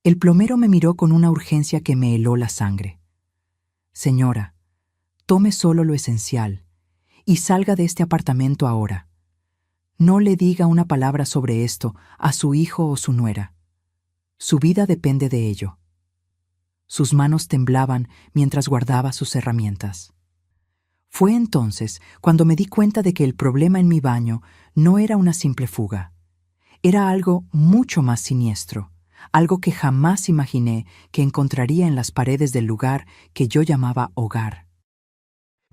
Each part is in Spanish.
El plomero me miró con una urgencia que me heló la sangre. Señora, tome solo lo esencial y salga de este apartamento ahora. No le diga una palabra sobre esto a su hijo o su nuera. Su vida depende de ello. Sus manos temblaban mientras guardaba sus herramientas. Fue entonces cuando me di cuenta de que el problema en mi baño no era una simple fuga. Era algo mucho más siniestro, algo que jamás imaginé que encontraría en las paredes del lugar que yo llamaba hogar.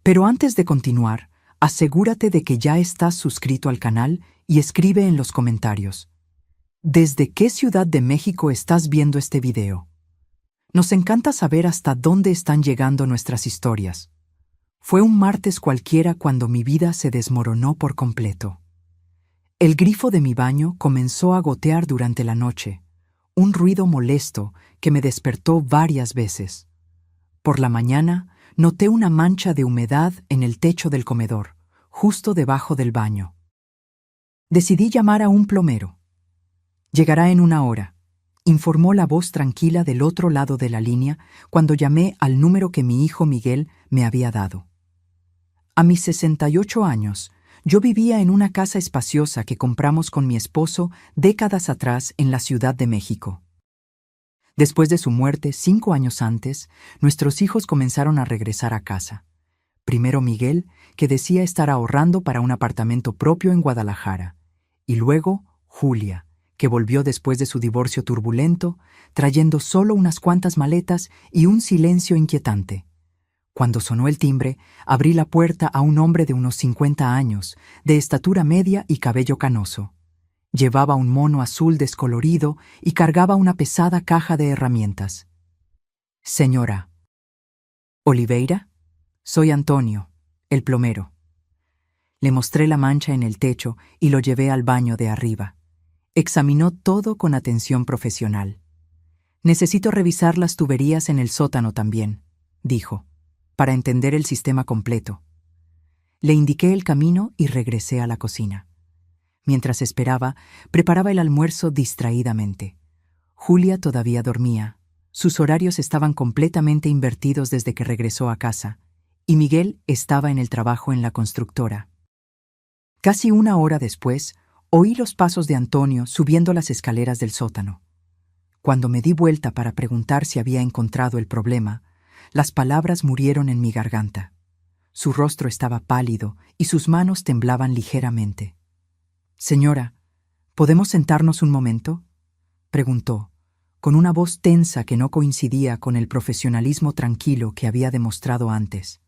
Pero antes de continuar, asegúrate de que ya estás suscrito al canal y escribe en los comentarios: ¿desde qué ciudad de México estás viendo este video? Nos encanta saber hasta dónde están llegando nuestras historias. Fue un martes cualquiera cuando mi vida se desmoronó por completo. El grifo de mi baño comenzó a gotear durante la noche, un ruido molesto que me despertó varias veces. Por la mañana, noté una mancha de humedad en el techo del comedor, justo debajo del baño. Decidí llamar a un plomero. Llegará en 1 hora, informó la voz tranquila del otro lado de la línea cuando llamé al número que mi hijo Miguel me había dado. A mis 68 años, yo vivía en una casa espaciosa que compramos con mi esposo décadas atrás en la Ciudad de México. Después de su muerte, 5 años antes, nuestros hijos comenzaron a regresar a casa. Primero Miguel, que decía estar ahorrando para un apartamento propio en Guadalajara, y luego Julia, que volvió después de su divorcio turbulento, trayendo solo unas cuantas maletas y un silencio inquietante. Cuando sonó el timbre, abrí la puerta a un hombre de unos 50 años, de estatura media y cabello canoso. Llevaba un mono azul descolorido y cargaba una pesada caja de herramientas. Señora Oliveira, soy Antonio, el plomero. Le mostré la mancha en el techo y lo llevé al baño de arriba. Examinó todo con atención profesional. Necesito revisar las tuberías en el sótano también, dijo, para entender el sistema completo. Le indiqué el camino y regresé a la cocina. Mientras esperaba, preparaba el almuerzo distraídamente. Julia todavía dormía. Sus horarios estaban completamente invertidos desde que regresó a casa, y Miguel estaba en el trabajo en la constructora. Casi 1 hora después, oí los pasos de Antonio subiendo las escaleras del sótano. Cuando me di vuelta para preguntar si había encontrado el problema, las palabras murieron en mi garganta. Su rostro estaba pálido y sus manos temblaban ligeramente. «Señora, ¿podemos sentarnos un momento?», preguntó, con una voz tensa que no coincidía con el profesionalismo tranquilo que había demostrado antes.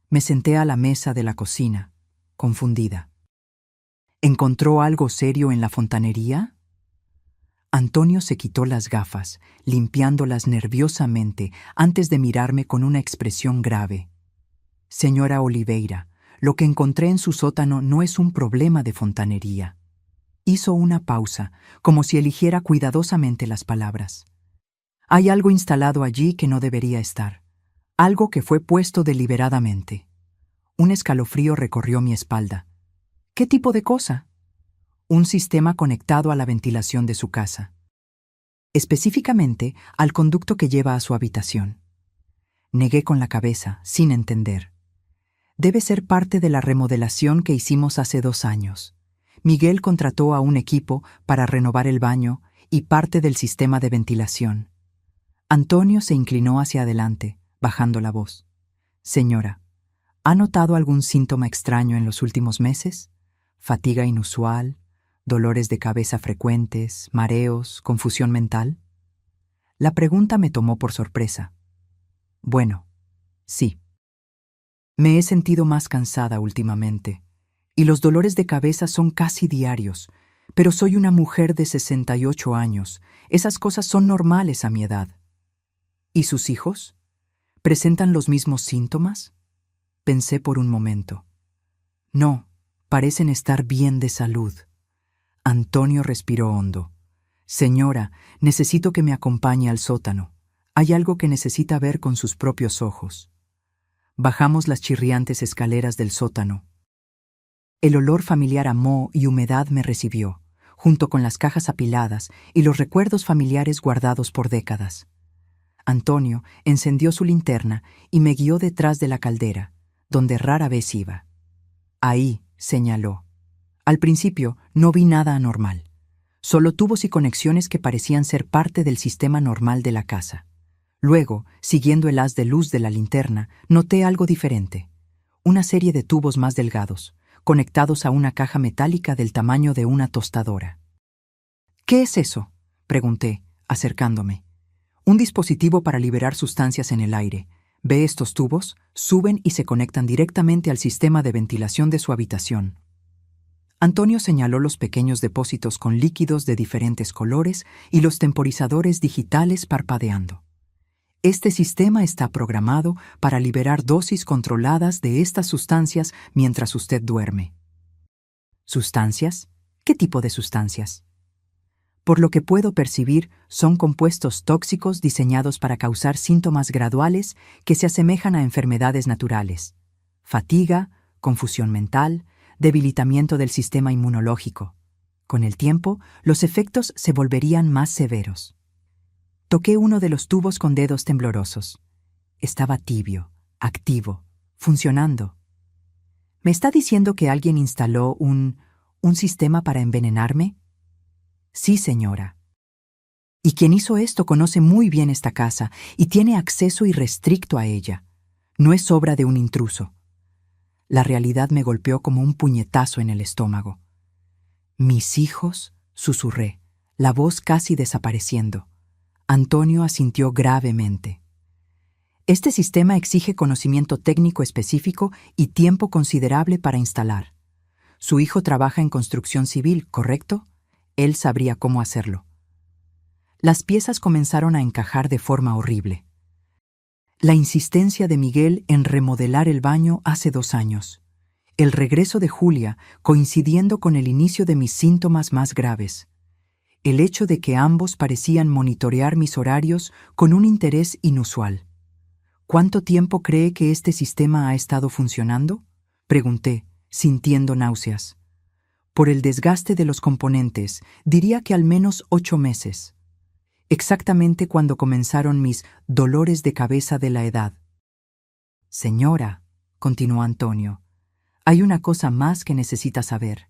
Me senté a la mesa de la cocina, confundida. ¿Encontró algo serio en la fontanería? Antonio se quitó las gafas, limpiándolas nerviosamente antes de mirarme con una expresión grave. Señora Oliveira, lo que encontré en su sótano no es un problema de fontanería. Hizo una pausa, como si eligiera cuidadosamente las palabras. Hay algo instalado allí que no debería estar. Algo que fue puesto deliberadamente. Un escalofrío recorrió mi espalda. ¿Qué tipo de cosa? Un sistema conectado a la ventilación de su casa. Específicamente al conducto que lleva a su habitación. Negué con la cabeza, sin entender. Debe ser parte de la remodelación que hicimos hace 2 años. Miguel contrató a un equipo para renovar el baño y parte del sistema de ventilación. Antonio se inclinó hacia adelante, bajando la voz. Señora, ¿ha notado algún síntoma extraño en los últimos meses? ¿Fatiga inusual? ¿Dolores de cabeza frecuentes? ¿Mareos? ¿Confusión mental? La pregunta me tomó por sorpresa. Bueno, sí. Me he sentido más cansada últimamente, y los dolores de cabeza son casi diarios, pero soy una mujer de 68 años. Esas cosas son normales a mi edad. ¿Y sus hijos? ¿Presentan los mismos síntomas? Pensé por un momento. No, parecen estar bien de salud. Antonio respiró hondo. Señora, necesito que me acompañe al sótano. Hay algo que necesita ver con sus propios ojos. Bajamos las chirriantes escaleras del sótano. El olor familiar a moho y humedad me recibió. junto con las cajas apiladas y los recuerdos familiares guardados por décadas. Antonio encendió su linterna y me guió detrás de la caldera, donde rara vez iba. Ahí, señaló. Al principio no vi nada anormal, solo tubos y conexiones que parecían ser parte del sistema normal de la casa. Luego, siguiendo el haz de luz de la linterna, noté algo diferente. Una serie de tubos más delgados, conectados a una caja metálica del tamaño de una tostadora. ¿Qué es eso?, pregunté, acercándome. Un dispositivo para liberar sustancias en el aire. ¿Ve estos tubos? Suben y se conectan directamente al sistema de ventilación de su habitación. Antonio señaló los pequeños depósitos con líquidos de diferentes colores y los temporizadores digitales parpadeando. Este sistema está programado para liberar dosis controladas de estas sustancias mientras usted duerme. ¿Sustancias? ¿Qué tipo de sustancias? Por lo que puedo percibir, son compuestos tóxicos diseñados para causar síntomas graduales que se asemejan a enfermedades naturales: fatiga, confusión mental, debilitamiento del sistema inmunológico. Con el tiempo, los efectos se volverían más severos. Toqué uno de los tubos con dedos temblorosos. Estaba tibio, activo, funcionando. ¿Me está diciendo que alguien instaló un sistema para envenenarme? Sí, señora. Y quien hizo esto conoce muy bien esta casa y tiene acceso irrestricto a ella. No es obra de un intruso. La realidad me golpeó como un puñetazo en el estómago. «Mis hijos», susurré, la voz casi desapareciendo. Antonio asintió gravemente. Este sistema exige conocimiento técnico específico y tiempo considerable para instalar. Su hijo trabaja en construcción civil, ¿correcto? Él sabría cómo hacerlo. Las piezas comenzaron a encajar de forma horrible. La insistencia de Miguel en remodelar el baño hace 2 años. El regreso de Julia coincidiendo con el inicio de mis síntomas más graves. El hecho de que ambos parecían monitorear mis horarios con un interés inusual. ¿Cuánto tiempo cree que este sistema ha estado funcionando?, pregunté, sintiendo náuseas. Por el desgaste de los componentes, diría que al menos 8 meses. Exactamente cuando comenzaron mis dolores de cabeza de la edad. Señora, continuó Antonio, hay una cosa más que necesita saber.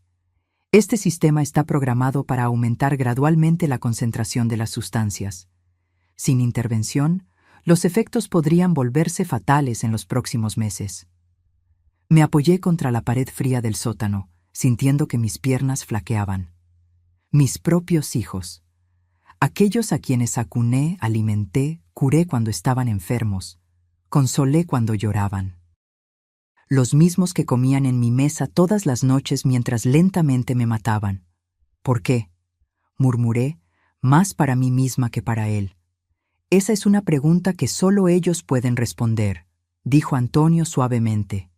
Este sistema está programado para aumentar gradualmente la concentración de las sustancias. Sin intervención, los efectos podrían volverse fatales en los próximos meses. Me apoyé contra la pared fría del sótano, sintiendo que mis piernas flaqueaban. Mis propios hijos. Aquellos a quienes acuné, alimenté, curé cuando estaban enfermos, consolé cuando lloraban. Los mismos que comían en mi mesa todas las noches mientras lentamente me mataban. ¿Por qué?, murmuré, más para mí misma que para él. Esa es una pregunta que solo ellos pueden responder, dijo Antonio suavemente.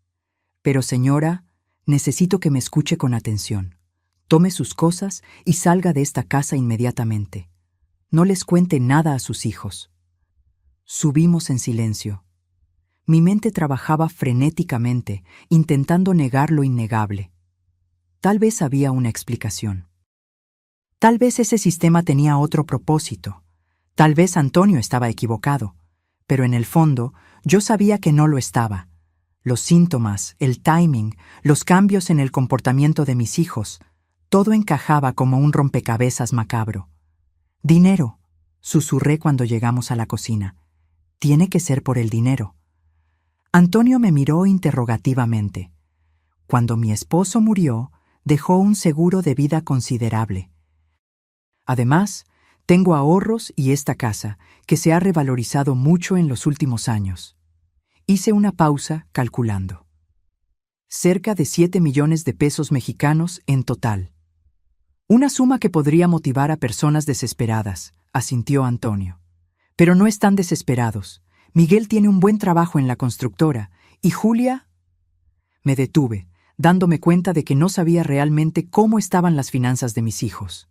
Pero señora, necesito que me escuche con atención. Tome sus cosas y salga de esta casa inmediatamente. No les cuente nada a sus hijos. Subimos en silencio. Mi mente trabajaba frenéticamente, intentando negar lo innegable. Tal vez había una explicación. Tal vez ese sistema tenía otro propósito. Tal vez Antonio estaba equivocado. Pero en el fondo, yo sabía que no lo estaba. Los síntomas, el timing, los cambios en el comportamiento de mis hijos, todo encajaba como un rompecabezas macabro. «Dinero», susurré cuando llegamos a la cocina. «Tiene que ser por el dinero». Antonio me miró interrogativamente. Cuando mi esposo murió, dejó un seguro de vida considerable. Además, tengo ahorros y esta casa, que se ha revalorizado mucho en los últimos años. Hice una pausa calculando. Cerca de 7 millones de pesos mexicanos en total. Una suma que podría motivar a personas desesperadas, asintió Antonio. Pero no están desesperados. Miguel tiene un buen trabajo en la constructora, y Julia... Me detuve, dándome cuenta de que no sabía realmente cómo estaban las finanzas de mis hijos.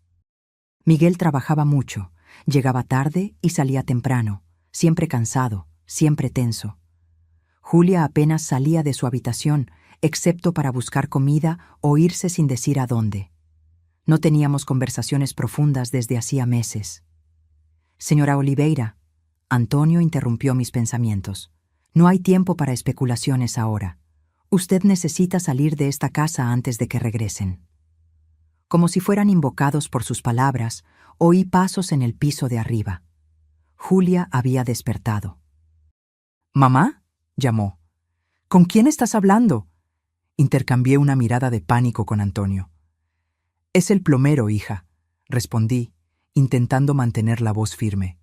Miguel trabajaba mucho, llegaba tarde y salía temprano, siempre cansado, siempre tenso. Julia apenas salía de su habitación, excepto para buscar comida o irse sin decir a dónde. No teníamos conversaciones profundas desde hacía meses. Señora Oliveira, Antonio interrumpió mis pensamientos. No hay tiempo para especulaciones ahora. Usted necesita salir de esta casa antes de que regresen. Como si fueran invocados por sus palabras, oí pasos en el piso de arriba. Julia había despertado. «¿Mamá?», llamó. «¿Con quién estás hablando?». Intercambié una mirada de pánico con Antonio. «Es el plomero, hija», respondí, intentando mantener la voz firme.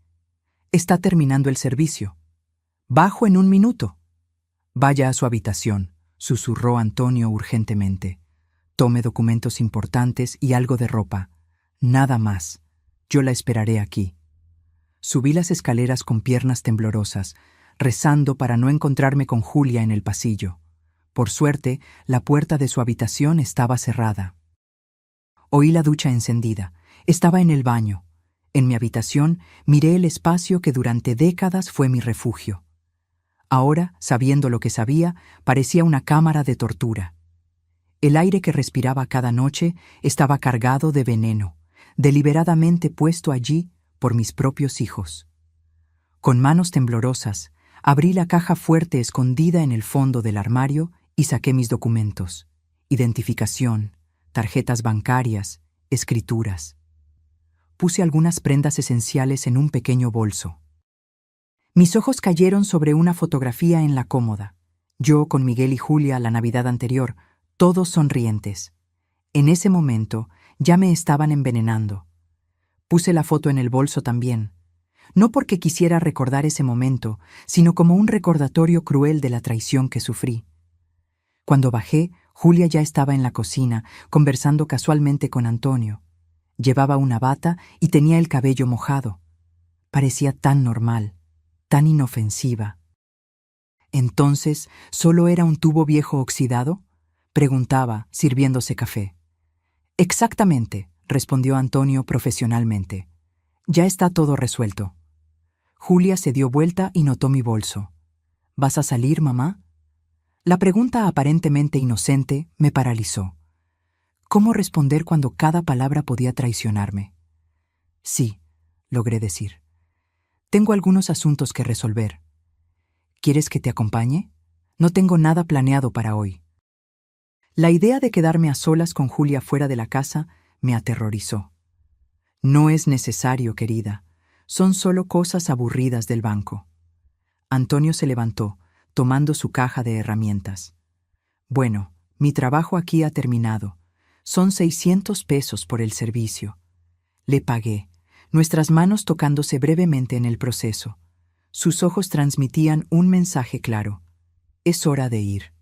«Está terminando el servicio. Bajo en 1 minuto». «Vaya a su habitación», susurró Antonio urgentemente. «Tome documentos importantes y algo de ropa. Nada más. Yo la esperaré aquí». Subí las escaleras con piernas temblorosas, rezando para no encontrarme con Julia en el pasillo. Por suerte, la puerta de su habitación estaba cerrada. Oí la ducha encendida. Estaba en el baño. En mi habitación miré el espacio que durante décadas fue mi refugio. Ahora, sabiendo lo que sabía, parecía una cámara de tortura. El aire que respiraba cada noche estaba cargado de veneno, deliberadamente puesto allí por mis propios hijos. Con manos temblorosas, abrí la caja fuerte escondida en el fondo del armario y saqué mis documentos: identificación, tarjetas bancarias, escrituras. Puse algunas prendas esenciales en un pequeño bolso. Mis ojos cayeron sobre una fotografía en la cómoda. Yo con Miguel y Julia la Navidad anterior, todos sonrientes. En ese momento ya me estaban envenenando. Puse la foto en el bolso también, no porque quisiera recordar ese momento, sino como un recordatorio cruel de la traición que sufrí. Cuando bajé, Julia ya estaba en la cocina, conversando casualmente con Antonio. Llevaba una bata y tenía el cabello mojado. Parecía tan normal, tan inofensiva. ¿Entonces solo era un tubo viejo oxidado?, preguntaba, sirviéndose café. «Exactamente», respondió Antonio profesionalmente. «Ya está todo resuelto». Julia se dio vuelta y notó mi bolso. «¿Vas a salir, mamá?». La pregunta aparentemente inocente me paralizó. ¿Cómo responder cuando cada palabra podía traicionarme? «Sí», logré decir. «Tengo algunos asuntos que resolver». «¿Quieres que te acompañe? No tengo nada planeado para hoy». La idea de quedarme a solas con Julia fuera de la casa me aterrorizó. «No es necesario, querida. Son solo cosas aburridas del banco». Antonio se levantó, tomando su caja de herramientas. «Bueno, mi trabajo aquí ha terminado. Son 600 pesos por el servicio». Le pagué, nuestras manos tocándose brevemente en el proceso. Sus ojos transmitían un mensaje claro: «Es hora de ir».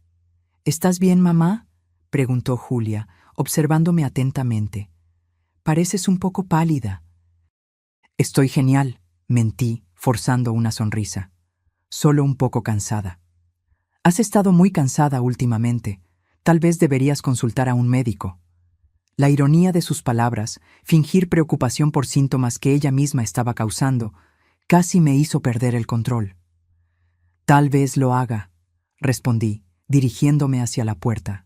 «¿Estás bien, mamá?», preguntó Julia, observándome atentamente. «Pareces un poco pálida». «Estoy genial», mentí, forzando una sonrisa. «Solo un poco cansada». «Has estado muy cansada últimamente. Tal vez deberías consultar a un médico». La ironía de sus palabras, fingir preocupación por síntomas que ella misma estaba causando, casi me hizo perder el control. «Tal vez lo haga», respondí, dirigiéndome hacia la puerta.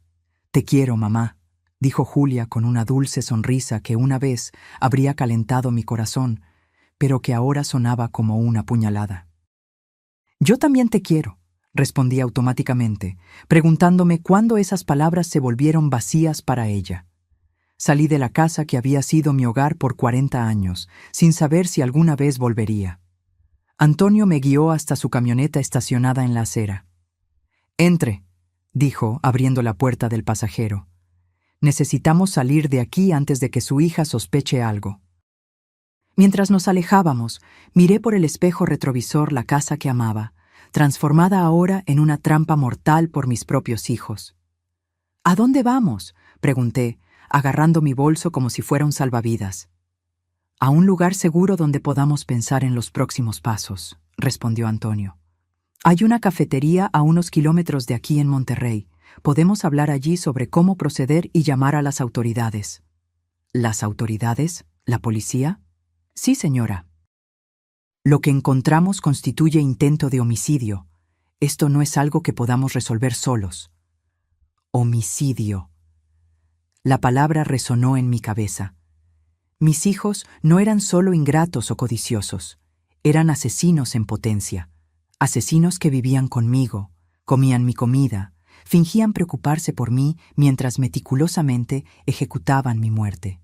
«Te quiero, mamá», dijo Julia con una dulce sonrisa que una vez habría calentado mi corazón, pero que ahora sonaba como una puñalada. «Yo también te quiero», respondí automáticamente, preguntándome cuándo esas palabras se volvieron vacías para ella. Salí de la casa que había sido mi hogar por 40 años, sin saber si alguna vez volvería. Antonio me guió hasta su camioneta estacionada en la acera. «Entre», dijo, abriendo la puerta del pasajero. «Necesitamos salir de aquí antes de que su hija sospeche algo». Mientras nos alejábamos, miré por el espejo retrovisor la casa que amaba, transformada ahora en una trampa mortal por mis propios hijos. «¿A dónde vamos?», pregunté, agarrando mi bolso como si fuera un salvavidas. «A un lugar seguro donde podamos pensar en los próximos pasos», respondió Antonio. «Hay una cafetería a unos kilómetros de aquí en Monterrey. Podemos hablar allí sobre cómo proceder y llamar a las autoridades». «¿Las autoridades? ¿La policía?» «Sí, señora». «Lo que encontramos constituye intento de homicidio. Esto no es algo que podamos resolver solos». «Homicidio». La palabra resonó en mi cabeza. Mis hijos no eran solo ingratos o codiciosos, eran asesinos en potencia, asesinos que vivían conmigo, comían mi comida, fingían preocuparse por mí mientras meticulosamente ejecutaban mi muerte.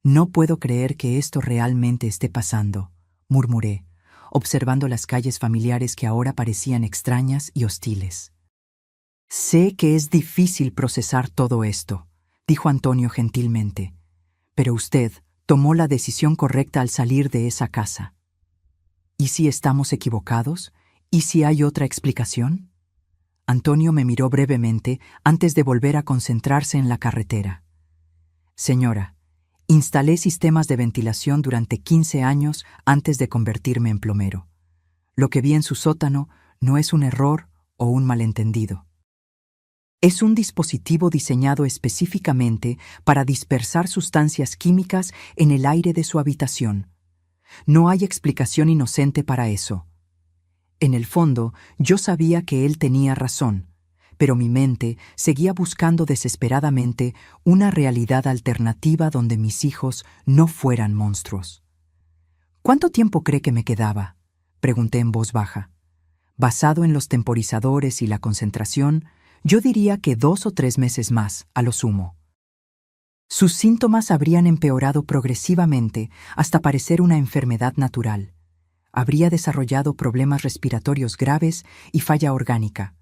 No puedo creer que esto realmente esté pasando, murmuré, observando las calles familiares que ahora parecían extrañas y hostiles. Sé que es difícil procesar todo esto, dijo Antonio gentilmente, pero usted tomó la decisión correcta al salir de esa casa. ¿Y si estamos equivocados? ¿Y si hay otra explicación? Antonio me miró brevemente antes de volver a concentrarse en la carretera. Señora, instalé sistemas de ventilación durante 15 años antes de convertirme en plomero. Lo que vi en su sótano no es un error o un malentendido. Es un dispositivo diseñado específicamente para dispersar sustancias químicas en el aire de su habitación. No hay explicación inocente para eso. En el fondo, yo sabía que él tenía razón, pero mi mente seguía buscando desesperadamente una realidad alternativa donde mis hijos no fueran monstruos. ¿Cuánto tiempo cree que me quedaba?, pregunté en voz baja. Basado en los temporizadores y la concentración, yo diría que 2 o 3 meses más, a lo sumo. Sus síntomas habrían empeorado progresivamente hasta parecer una enfermedad natural. Habría desarrollado problemas respiratorios graves y falla orgánica.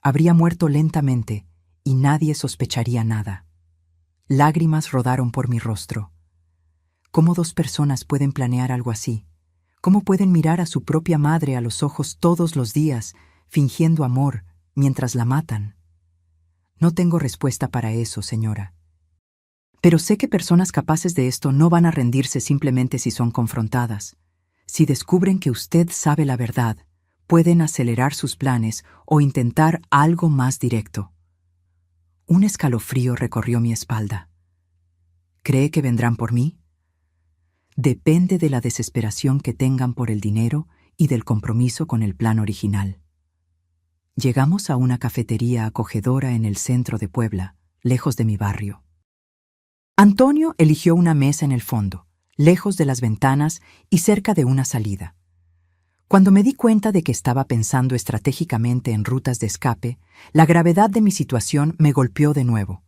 Habría muerto lentamente y nadie sospecharía nada. Lágrimas rodaron por mi rostro. ¿Cómo 2 personas pueden planear algo así? ¿Cómo pueden mirar a su propia madre a los ojos todos los días, fingiendo amor, mientras la matan? No tengo respuesta para eso, señora. Pero sé que personas capaces de esto no van a rendirse simplemente si son confrontadas. Si descubren que usted sabe la verdad, pueden acelerar sus planes o intentar algo más directo. Un escalofrío recorrió mi espalda. ¿Cree que vendrán por mí? Depende de la desesperación que tengan por el dinero y del compromiso con el plan original. Llegamos a una cafetería acogedora en el centro de Puebla, lejos de mi barrio. Antonio eligió una mesa en el fondo, lejos de las ventanas y cerca de una salida. Cuando me di cuenta de que estaba pensando estratégicamente en rutas de escape, la gravedad de mi situación me golpeó de nuevo.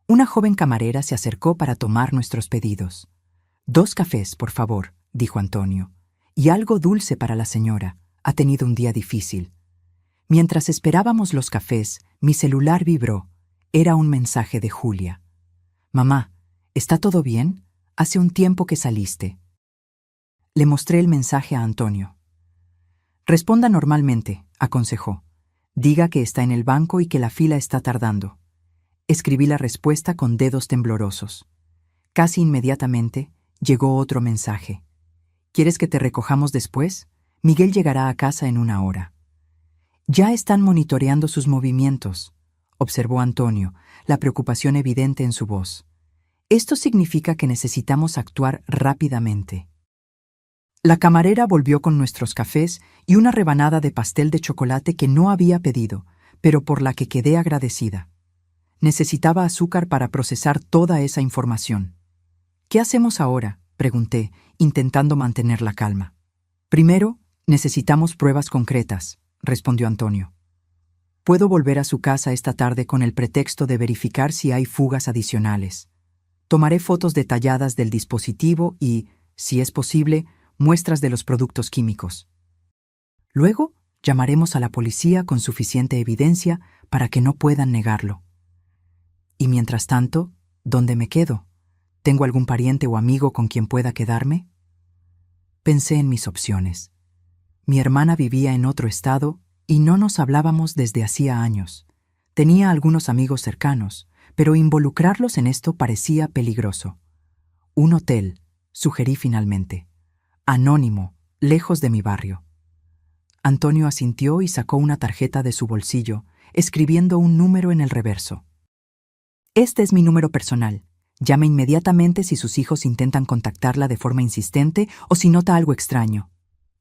Una joven camarera se acercó para tomar nuestros pedidos. 2 cafés, por favor, dijo Antonio, y algo dulce para la señora. Ha tenido un día difícil. Mientras esperábamos los cafés, mi celular vibró. Era un mensaje de Julia. «Mamá, ¿está todo bien? Hace un tiempo que saliste». Le mostré el mensaje a Antonio. «Responda normalmente», aconsejó. «Diga que está en el banco y que la fila está tardando». Escribí la respuesta con dedos temblorosos. Casi inmediatamente llegó otro mensaje. «¿Quieres que te recojamos después? Miguel llegará a casa en 1 hora». «Ya están monitoreando sus movimientos», observó Antonio, la preocupación evidente en su voz. «Esto significa que necesitamos actuar rápidamente». La camarera volvió con nuestros cafés y una rebanada de pastel de chocolate que no había pedido, pero por la que quedé agradecida. Necesitaba azúcar para procesar toda esa información. «¿Qué hacemos ahora?», pregunté, intentando mantener la calma. «Primero, necesitamos pruebas concretas», respondió Antonio. «Puedo volver a su casa esta tarde con el pretexto de verificar si hay fugas adicionales. Tomaré fotos detalladas del dispositivo y, si es posible, muestras de los productos químicos. Luego, llamaremos a la policía con suficiente evidencia para que no puedan negarlo. Y mientras tanto, ¿dónde me quedo? ¿Tengo algún pariente o amigo con quien pueda quedarme?» Pensé en mis opciones. Mi hermana vivía en otro estado y no nos hablábamos desde hacía años. Tenía algunos amigos cercanos, pero involucrarlos en esto parecía peligroso. «Un hotel», sugerí finalmente. «Anónimo, lejos de mi barrio». Antonio asintió y sacó una tarjeta de su bolsillo, escribiendo un número en el reverso. «Este es mi número personal. Llame inmediatamente si sus hijos intentan contactarla de forma insistente o si nota algo extraño».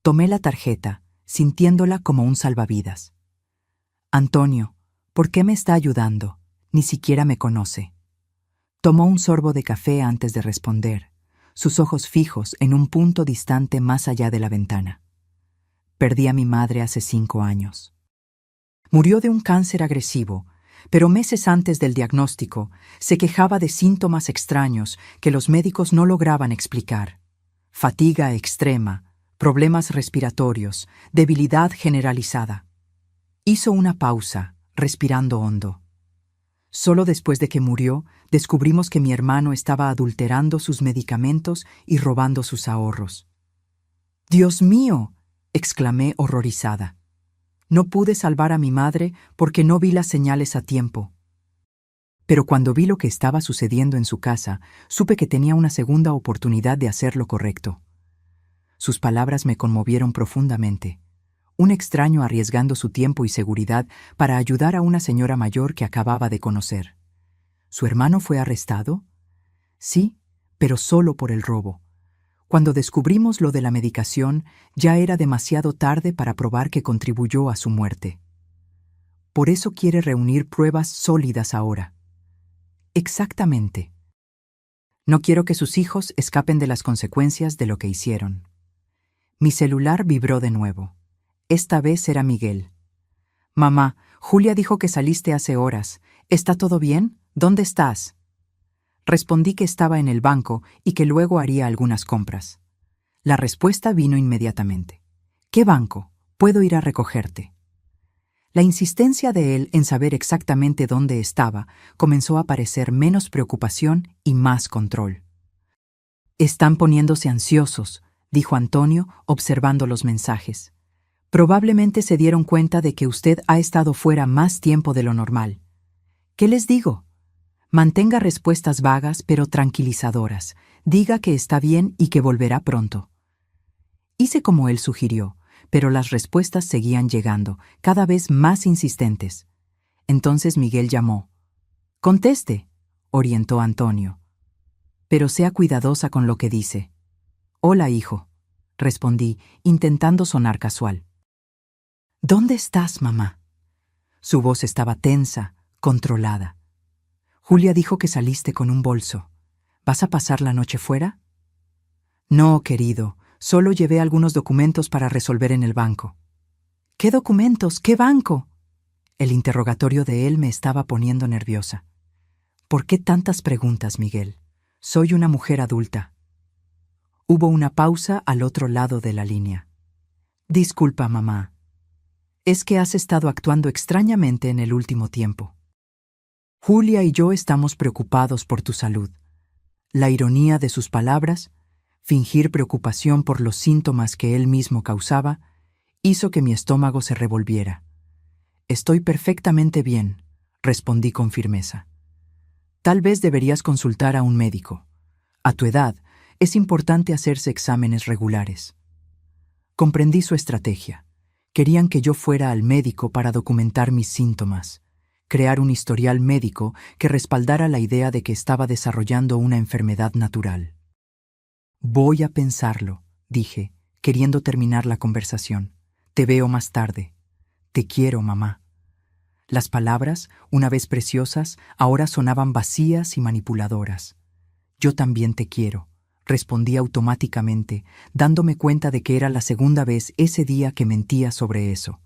Tomé la tarjeta, sintiéndola como un salvavidas. «Antonio, ¿por qué me está ayudando? Ni siquiera me conoce». Tomó un sorbo de café antes de responder, sus ojos fijos en un punto distante más allá de la ventana. Perdí a mi madre hace 5 años. Murió de un cáncer agresivo, pero meses antes del diagnóstico se quejaba de síntomas extraños que los médicos no lograban explicar. Fatiga extrema, problemas respiratorios, debilidad generalizada. Hizo una pausa, respirando hondo. Solo después de que murió, descubrimos que mi hermano estaba adulterando sus medicamentos y robando sus ahorros. ¡Dios mío!, exclamé horrorizada. No pude salvar a mi madre porque no vi las señales a tiempo. Pero cuando vi lo que estaba sucediendo en su casa, supe que tenía una segunda oportunidad de hacer lo correcto. Sus palabras me conmovieron profundamente. Un extraño arriesgando su tiempo y seguridad para ayudar a una señora mayor que acababa de conocer. ¿Su hermano fue arrestado? Sí, pero solo por el robo. Cuando descubrimos lo de la medicación, ya era demasiado tarde para probar que contribuyó a su muerte. Por eso quiere reunir pruebas sólidas ahora. Exactamente. No quiero que sus hijos escapen de las consecuencias de lo que hicieron. Mi celular vibró de nuevo. Esta vez era Miguel. «Mamá, Julia dijo que saliste hace horas. ¿Está todo bien? ¿Dónde estás?» Respondí que estaba en el banco y que luego haría algunas compras. La respuesta vino inmediatamente. «¿Qué banco? Puedo ir a recogerte». La insistencia de él en saber exactamente dónde estaba comenzó a parecer menos preocupación y más control. «Están poniéndose ansiosos», dijo Antonio, observando los mensajes. «Probablemente se dieron cuenta de que usted ha estado fuera más tiempo de lo normal. ¿Qué les digo? Mantenga respuestas vagas pero tranquilizadoras. Diga que está bien y que volverá pronto». Hice como él sugirió, pero las respuestas seguían llegando, cada vez más insistentes. Entonces Miguel llamó. «Conteste», orientó Antonio. «Pero sea cuidadosa con lo que dice». «Hola, hijo», respondí, intentando sonar casual. «¿Dónde estás, mamá?» Su voz estaba tensa, controlada. «Julia dijo que saliste con un bolso. ¿Vas a pasar la noche fuera?» «No, querido, solo llevé algunos documentos para resolver en el banco». «¿Qué documentos? ¿Qué banco?» El interrogatorio de él me estaba poniendo nerviosa. «¿Por qué tantas preguntas, Miguel? Soy una mujer adulta». Hubo una pausa al otro lado de la línea. «Disculpa, mamá. Es que has estado actuando extrañamente en el último tiempo. Julia y yo estamos preocupados por tu salud». La ironía de sus palabras, fingir preocupación por los síntomas que él mismo causaba, hizo que mi estómago se revolviera. «Estoy perfectamente bien», respondí con firmeza. «Tal vez deberías consultar a un médico. A tu edad, es importante hacerse exámenes regulares». Comprendí su estrategia. Querían que yo fuera al médico para documentar mis síntomas, crear un historial médico que respaldara la idea de que estaba desarrollando una enfermedad natural. «Voy a pensarlo», dije, queriendo terminar la conversación. «Te veo más tarde. Te quiero, mamá». Las palabras, una vez preciosas, ahora sonaban vacías y manipuladoras. «Yo también te quiero», respondí automáticamente, dándome cuenta de que era la segunda vez ese día que mentía sobre eso.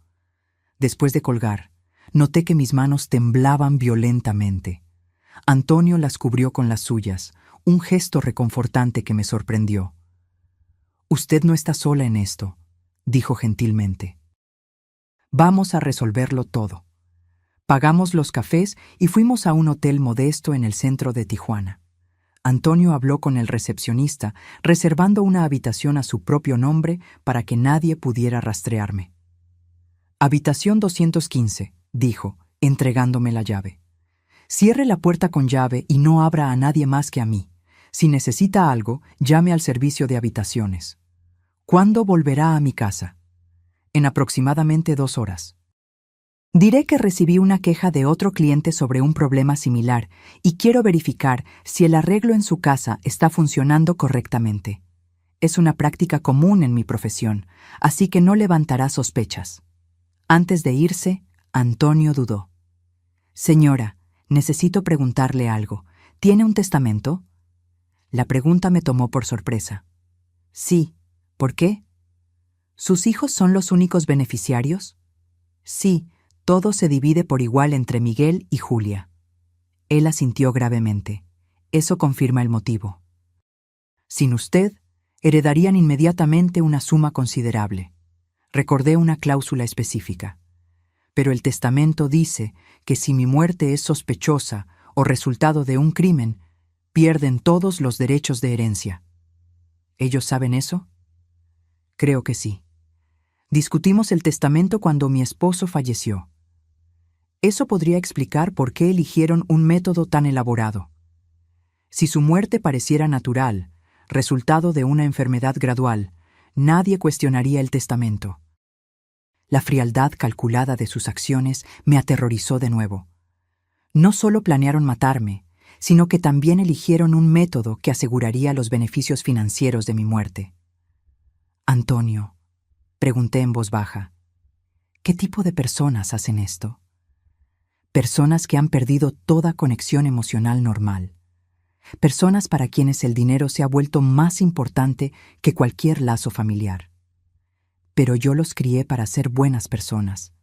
Después de colgar, noté que mis manos temblaban violentamente. Antonio las cubrió con las suyas, un gesto reconfortante que me sorprendió. «Usted no está sola en esto», dijo gentilmente. «Vamos a resolverlo todo». Pagamos los cafés y fuimos a un hotel modesto en el centro de Tijuana. Antonio habló con el recepcionista, reservando una habitación a su propio nombre para que nadie pudiera rastrearme. «Habitación 215», dijo, entregándome la llave. «Cierre la puerta con llave y no abra a nadie más que a mí. Si necesita algo, llame al servicio de habitaciones». «¿Cuándo volverá a mi casa?» «En aproximadamente 2 horas». Diré que recibí una queja de otro cliente sobre un problema similar y quiero verificar si el arreglo en su casa está funcionando correctamente. Es una práctica común en mi profesión, así que no levantará sospechas. Antes de irse, Antonio dudó. «Señora, necesito preguntarle algo. ¿Tiene un testamento? La pregunta me tomó por sorpresa. Sí. ¿Por qué? ¿Sus hijos son los únicos beneficiarios? Sí, todo se divide por igual entre Miguel y Julia. Él asintió gravemente. Eso confirma el motivo. Sin usted, heredarían inmediatamente una suma considerable. Recordé una cláusula específica. Pero el testamento dice que si mi muerte es sospechosa o resultado de un crimen, pierden todos los derechos de herencia. ¿Ellos saben eso? Creo que sí. Discutimos el testamento cuando mi esposo falleció. Eso podría explicar por qué eligieron un método tan elaborado. Si su muerte pareciera natural, resultado de una enfermedad gradual, nadie cuestionaría el testamento. La frialdad calculada de sus acciones me aterrorizó de nuevo. No solo planearon matarme, sino que también eligieron un método que aseguraría los beneficios financieros de mi muerte. Antonio, pregunté en voz baja, ¿qué tipo de personas hacen esto? Personas que han perdido toda conexión emocional normal. Personas para quienes el dinero se ha vuelto más importante que cualquier lazo familiar. Pero yo los crié para ser buenas personas.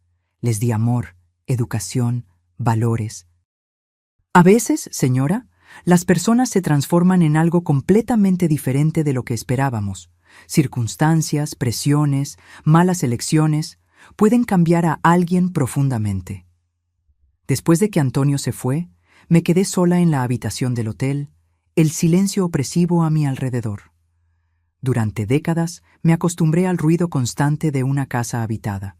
Les di amor, educación, valores. A veces, señora, las personas se transforman en algo completamente diferente de lo que esperábamos. Circunstancias, presiones, malas elecciones pueden cambiar a alguien profundamente. Después de que Antonio se fue, me quedé sola en la habitación del hotel, el silencio opresivo a mi alrededor. Durante décadas me acostumbré al ruido constante de una casa habitada.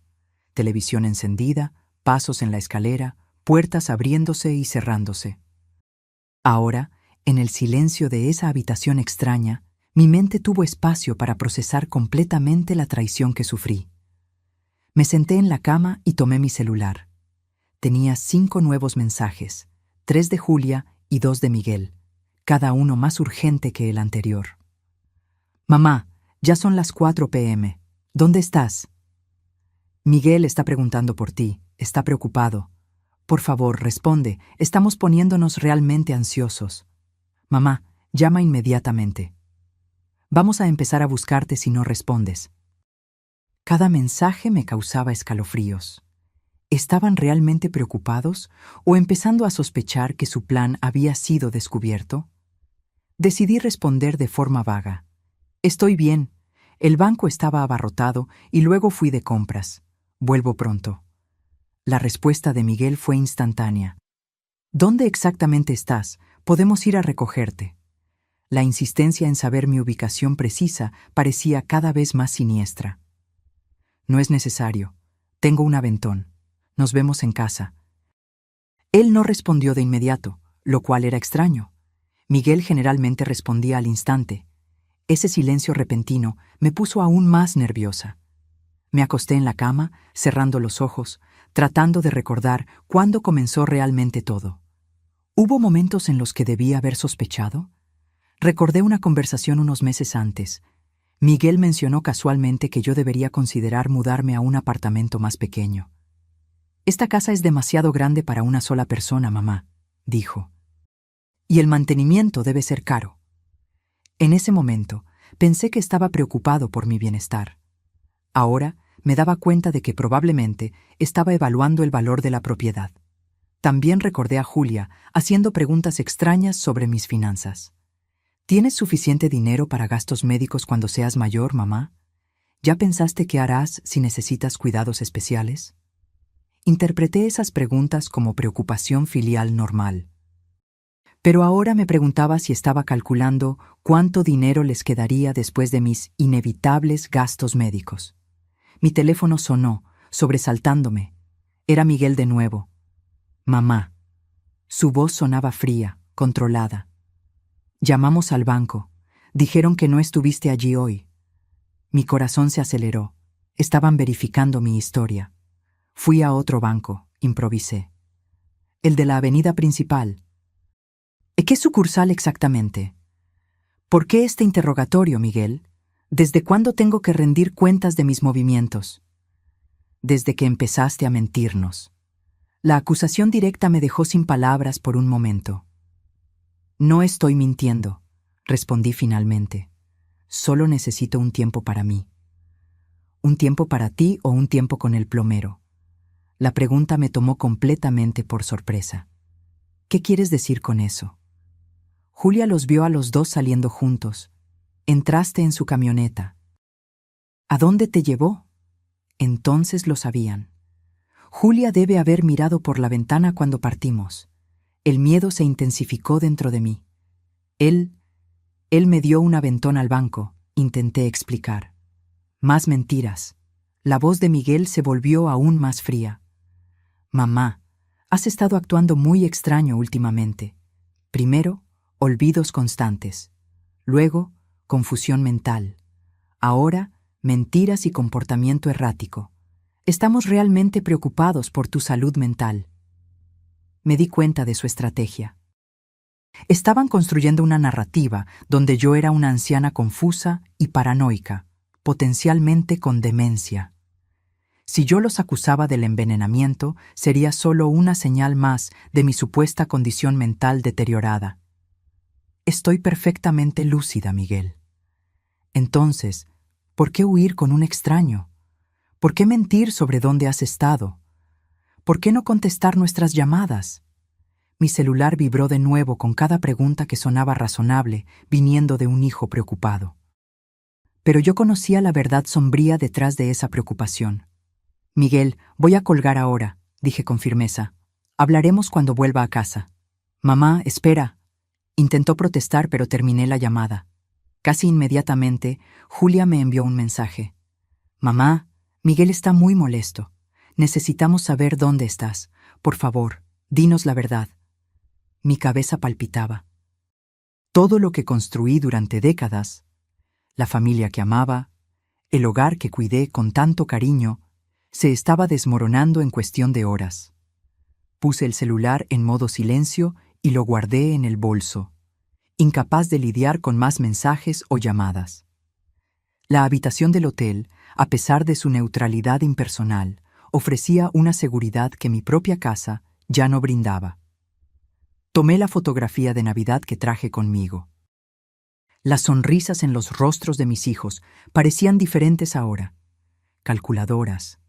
Televisión encendida, pasos en la escalera, puertas abriéndose y cerrándose. Ahora, en el silencio de esa habitación extraña, mi mente tuvo espacio para procesar completamente la traición que sufrí. Me senté en la cama y tomé mi celular. Tenía 5 nuevos mensajes, 3 de Julia y 2 de Miguel, cada uno más urgente que el anterior. Mamá, ya son las 4 p.m. ¿Dónde estás? Miguel está preguntando por ti, está preocupado. Por favor, responde, estamos poniéndonos realmente ansiosos. Mamá, llama inmediatamente. Vamos a empezar a buscarte si no respondes. Cada mensaje me causaba escalofríos. ¿Estaban realmente preocupados o empezando a sospechar que su plan había sido descubierto? Decidí responder de forma vaga. Estoy bien. El banco estaba abarrotado y luego fui de compras. Vuelvo pronto. La respuesta de Miguel fue instantánea. ¿Dónde exactamente estás? Podemos ir a recogerte. La insistencia en saber mi ubicación precisa parecía cada vez más siniestra. No es necesario. Tengo un aventón. Nos vemos en casa. Él no respondió de inmediato, lo cual era extraño. Miguel generalmente respondía al instante. Ese silencio repentino me puso aún más nerviosa. Me acosté en la cama, cerrando los ojos, tratando de recordar cuándo comenzó realmente todo. ¿Hubo momentos en los que debía haber sospechado? Recordé una conversación unos meses antes. Miguel mencionó casualmente que yo debería considerar mudarme a un apartamento más pequeño. Esta casa es demasiado grande para una sola persona, mamá, dijo. Y el mantenimiento debe ser caro. En ese momento, pensé que estaba preocupado por mi bienestar. Ahora, me daba cuenta de que probablemente estaba evaluando el valor de la propiedad. También recordé a Julia haciendo preguntas extrañas sobre mis finanzas. ¿Tienes suficiente dinero para gastos médicos cuando seas mayor, mamá? ¿Ya pensaste qué harás si necesitas cuidados especiales? Interpreté esas preguntas como preocupación filial normal. Pero ahora me preguntaba si estaba calculando cuánto dinero les quedaría después de mis inevitables gastos médicos. Mi teléfono sonó, sobresaltándome. Era Miguel de nuevo. Mamá. Su voz sonaba fría, controlada. Llamamos al banco. Dijeron que no estuviste allí hoy. Mi corazón se aceleró. Estaban verificando mi historia. Fui a otro banco, improvisé. El de la avenida principal. ¿Qué sucursal exactamente? ¿Por qué este interrogatorio, Miguel? ¿Desde cuándo tengo que rendir cuentas de mis movimientos? Desde que empezaste a mentirnos. La acusación directa me dejó sin palabras por un momento. No estoy mintiendo, respondí finalmente. Solo necesito un tiempo para mí. ¿Un tiempo para ti o un tiempo con el plomero? La pregunta me tomó completamente por sorpresa. ¿Qué quieres decir con eso? Julia los vio a los dos saliendo juntos. Entraste en su camioneta. ¿A dónde te llevó? Entonces lo sabían. Julia debe haber mirado por la ventana cuando partimos. El miedo se intensificó dentro de mí. Él me dio un aventón al banco, intenté explicar. Más mentiras. La voz de Miguel se volvió aún más fría. Mamá, has estado actuando muy extraño últimamente. Primero, olvidos constantes. Luego, confusión mental. Ahora, mentiras y comportamiento errático. Estamos realmente preocupados por tu salud mental. Me di cuenta de su estrategia. Estaban construyendo una narrativa donde yo era una anciana confusa y paranoica, potencialmente con demencia. Si yo los acusaba del envenenamiento, sería solo una señal más de mi supuesta condición mental deteriorada. Estoy perfectamente lúcida, Miguel. Entonces, ¿por qué huir con un extraño? ¿Por qué mentir sobre dónde has estado? ¿Por qué no contestar nuestras llamadas? Mi celular vibró de nuevo con cada pregunta que sonaba razonable, viniendo de un hijo preocupado. Pero yo conocía la verdad sombría detrás de esa preocupación. Miguel, voy a colgar ahora, dije con firmeza. Hablaremos cuando vuelva a casa. Mamá, espera. Intentó protestar, pero terminé la llamada. Casi inmediatamente, Julia me envió un mensaje. Mamá, Miguel está muy molesto. Necesitamos saber dónde estás. Por favor, dinos la verdad. Mi cabeza palpitaba. Todo lo que construí durante décadas, la familia que amaba, el hogar que cuidé con tanto cariño, se estaba desmoronando en cuestión de horas. Puse el celular en modo silencio y lo guardé en el bolso, incapaz de lidiar con más mensajes o llamadas. La habitación del hotel, a pesar de su neutralidad impersonal, ofrecía una seguridad que mi propia casa ya no brindaba. Tomé la fotografía de Navidad que traje conmigo. Las sonrisas en los rostros de mis hijos parecían diferentes ahora, calculadoras,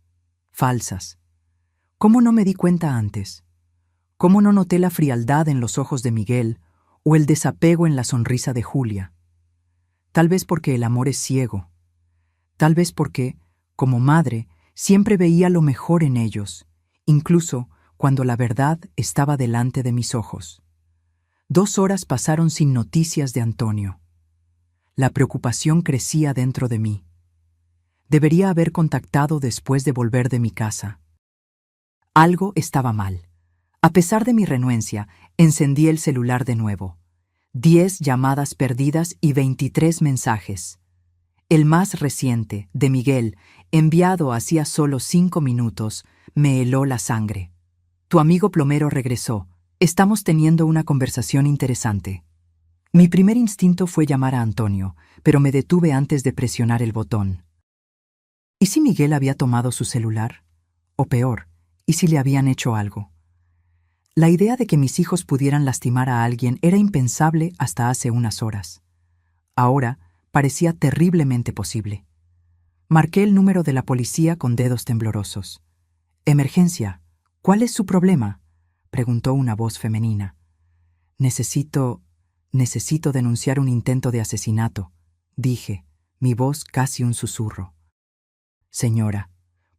falsas. ¿Cómo no me di cuenta antes? ¿Cómo no noté la frialdad en los ojos de Miguel o el desapego en la sonrisa de Julia? Tal vez porque el amor es ciego. Tal vez porque, como madre, siempre veía lo mejor en ellos, incluso cuando la verdad estaba delante de mis ojos. 2 horas pasaron sin noticias de Antonio. La preocupación crecía dentro de mí. Debería haber contactado después de volver de mi casa. Algo estaba mal. A pesar de mi renuencia, encendí el celular de nuevo. 10 llamadas perdidas y 23 mensajes. El más reciente, de Miguel, enviado hacía solo 5 minutos, me heló la sangre. Tu amigo plomero regresó. Estamos teniendo una conversación interesante. Mi primer instinto fue llamar a Antonio, pero me detuve antes de presionar el botón. ¿Y si Miguel había tomado su celular? O peor, ¿y si le habían hecho algo? La idea de que mis hijos pudieran lastimar a alguien era impensable hasta hace unas horas. Ahora parecía terriblemente posible. Marqué el número de la policía con dedos temblorosos. «Emergencia. ¿Cuál es su problema?», preguntó una voz femenina. Necesito denunciar un intento de asesinato», dije, mi voz casi un susurro. «Señora,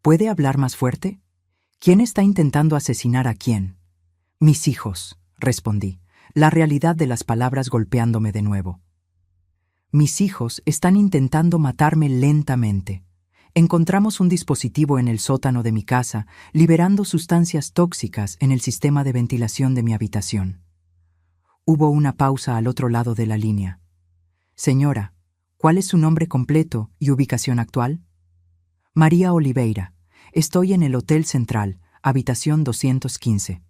¿puede hablar más fuerte? ¿Quién está intentando asesinar a quién?» «Mis hijos», respondí, la realidad de las palabras golpeándome de nuevo. «Mis hijos están intentando matarme lentamente. Encontramos un dispositivo en el sótano de mi casa, liberando sustancias tóxicas en el sistema de ventilación de mi habitación». Hubo una pausa al otro lado de la línea. «Señora, ¿cuál es su nombre completo y ubicación actual?» «María Oliveira. Estoy en el Hotel Central, habitación 215.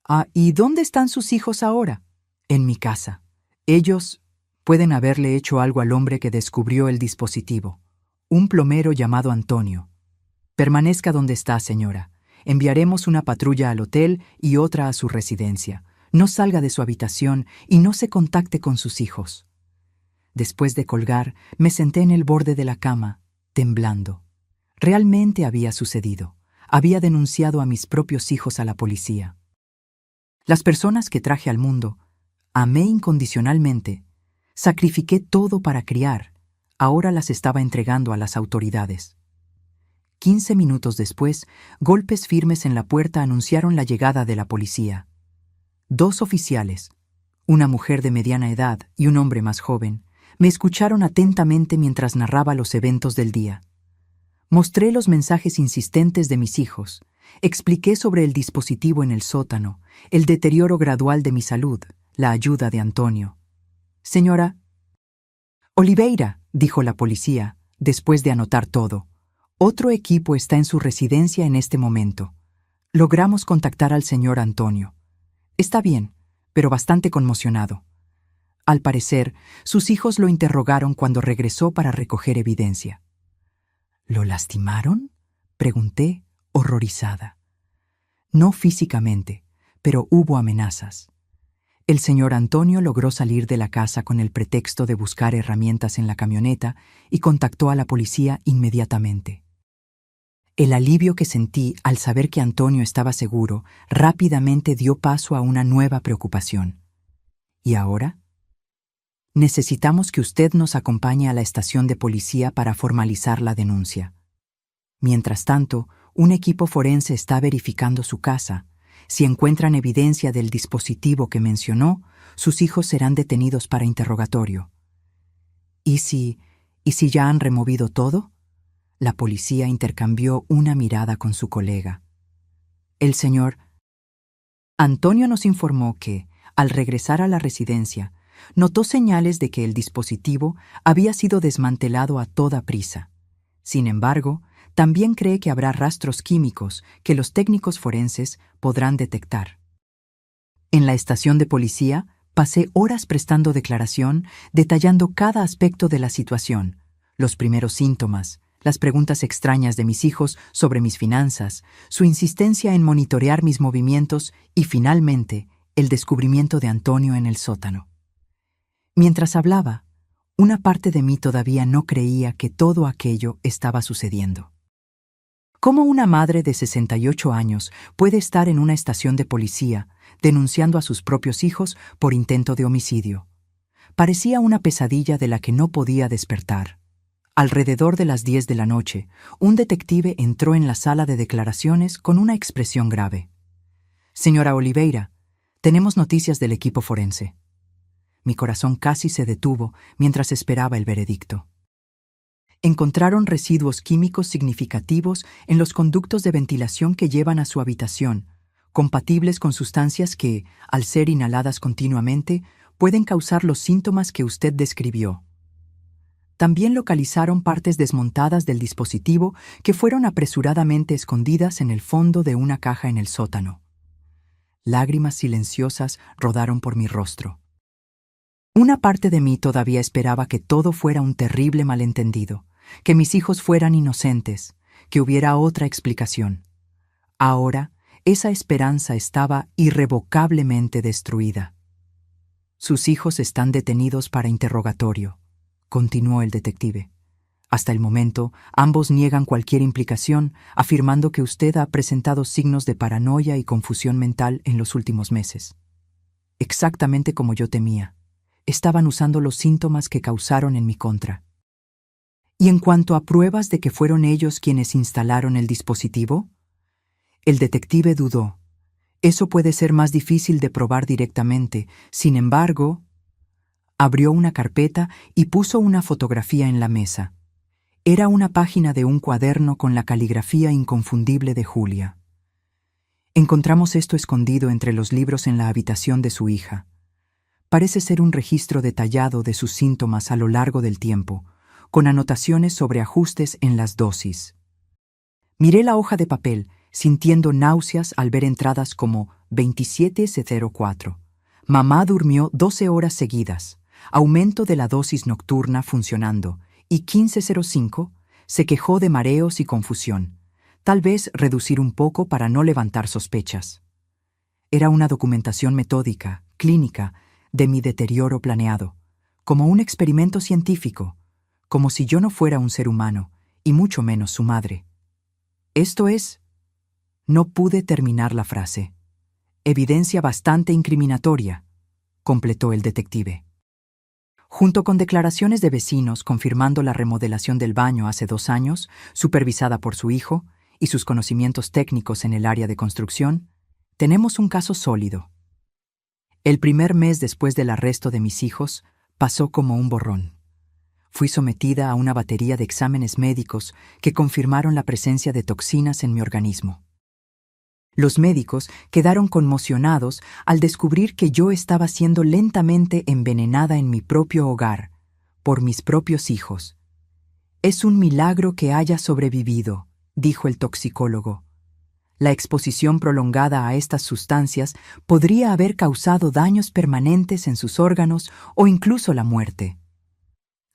«Ah, ¿y dónde están sus hijos ahora?» «En mi casa. Ellos pueden haberle hecho algo al hombre que descubrió el dispositivo. Un plomero llamado Antonio. Permanezca donde está, señora. Enviaremos una patrulla al hotel y otra a su residencia. no salga de su habitación y no se contacte con sus hijos. Después de colgar, me senté en el borde de la cama, temblando. Realmente había sucedido. Había denunciado a mis propios hijos a la policía. Las personas que traje al mundo, amé incondicionalmente, sacrifiqué todo para criar, ahora las estaba entregando a las autoridades. 15 minutos después, golpes firmes en la puerta anunciaron la llegada de la policía. 2 oficiales, una mujer de mediana edad y un hombre más joven, me escucharon atentamente mientras narraba los eventos del día. Mostré los mensajes insistentes de mis hijos, expliqué sobre el dispositivo en el sótano, el deterioro gradual de mi salud, la ayuda de Antonio. «Señora Oliveira», dijo la policía, después de anotar todo. «Otro equipo está en su residencia en este momento. Logramos contactar al señor Antonio. Está bien, pero bastante conmocionado. Al parecer, sus hijos lo interrogaron cuando regresó para recoger evidencia». «¿Lo lastimaron?», pregunté, horrorizada. «No físicamente, pero hubo amenazas. El señor Antonio logró salir de la casa con el pretexto de buscar herramientas en la camioneta y contactó a la policía inmediatamente. El alivio que sentí al saber que Antonio estaba seguro rápidamente dio paso a una nueva preocupación. ¿Y ahora? Necesitamos que usted nos acompañe a la estación de policía para formalizar la denuncia. Mientras tanto, un equipo forense está verificando su casa. Si encuentran evidencia del dispositivo que mencionó, sus hijos serán detenidos para interrogatorio. ¿Y si ya han removido todo?», la policía intercambió una mirada con su colega. El señor Antonio nos informó que, al regresar a la residencia, notó señales de que el dispositivo había sido desmantelado a toda prisa. Sin embargo, también cree que habrá rastros químicos que los técnicos forenses podrán detectar. En la estación de policía, pasé horas prestando declaración, detallando cada aspecto de la situación, los primeros síntomas, las preguntas extrañas de mis hijos sobre mis finanzas, su insistencia en monitorear mis movimientos y, finalmente, el descubrimiento de Antonio en el sótano. Mientras hablaba, una parte de mí todavía no creía que todo aquello estaba sucediendo. ¿Cómo una madre de 68 años puede estar en una estación de policía denunciando a sus propios hijos por intento de homicidio? Parecía una pesadilla de la que no podía despertar. Alrededor de las 10 de la noche, un detective entró en la sala de declaraciones con una expresión grave. «Señora Oliveira, tenemos noticias del equipo forense». Mi corazón casi se detuvo mientras esperaba el veredicto. Encontraron residuos químicos significativos en los conductos de ventilación que llevan a su habitación, compatibles con sustancias que, al ser inhaladas continuamente, pueden causar los síntomas que usted describió. También localizaron partes desmontadas del dispositivo que fueron apresuradamente escondidas en el fondo de una caja en el sótano. Lágrimas silenciosas rodaron por mi rostro. Una parte de mí todavía esperaba que todo fuera un terrible malentendido, que mis hijos fueran inocentes, que hubiera otra explicación. Ahora, esa esperanza estaba irrevocablemente destruida. «Sus hijos están detenidos para interrogatorio», continuó el detective. «Hasta el momento, ambos niegan cualquier implicación, afirmando que usted ha presentado signos de paranoia y confusión mental en los últimos meses. Exactamente como yo temía. Estaban usando los síntomas que causaron en mi contra. ¿Y en cuanto a pruebas de que fueron ellos quienes instalaron el dispositivo?». El detective dudó. «Eso puede ser más difícil de probar directamente. Sin embargo», abrió una carpeta y puso una fotografía en la mesa. Era una página de un cuaderno con la caligrafía inconfundible de Julia. «Encontramos esto escondido entre los libros en la habitación de su hija. Parece ser un registro detallado de sus síntomas a lo largo del tiempo, con anotaciones sobre ajustes en las dosis». Miré la hoja de papel, sintiendo náuseas al ver entradas como 27:04. Mamá durmió 12 horas seguidas, aumento de la dosis nocturna funcionando, y 15:05 se quejó de mareos y confusión, tal vez reducir un poco para no levantar sospechas. Era una documentación metódica, clínica, de mi deterioro planeado, como un experimento científico, como si yo no fuera un ser humano, y mucho menos su madre. Esto es... No pude terminar la frase. Evidencia bastante incriminatoria, completó el detective. Junto con declaraciones de vecinos confirmando la remodelación del baño hace 2 años, supervisada por su hijo, y sus conocimientos técnicos en el área de construcción, tenemos un caso sólido. El primer mes después del arresto de mis hijos pasó como un borrón. Fui sometida a una batería de exámenes médicos que confirmaron la presencia de toxinas en mi organismo. Los médicos quedaron conmocionados al descubrir que yo estaba siendo lentamente envenenada en mi propio hogar, por mis propios hijos. «Es un milagro que haya sobrevivido», dijo el toxicólogo. La exposición prolongada a estas sustancias podría haber causado daños permanentes en sus órganos o incluso la muerte.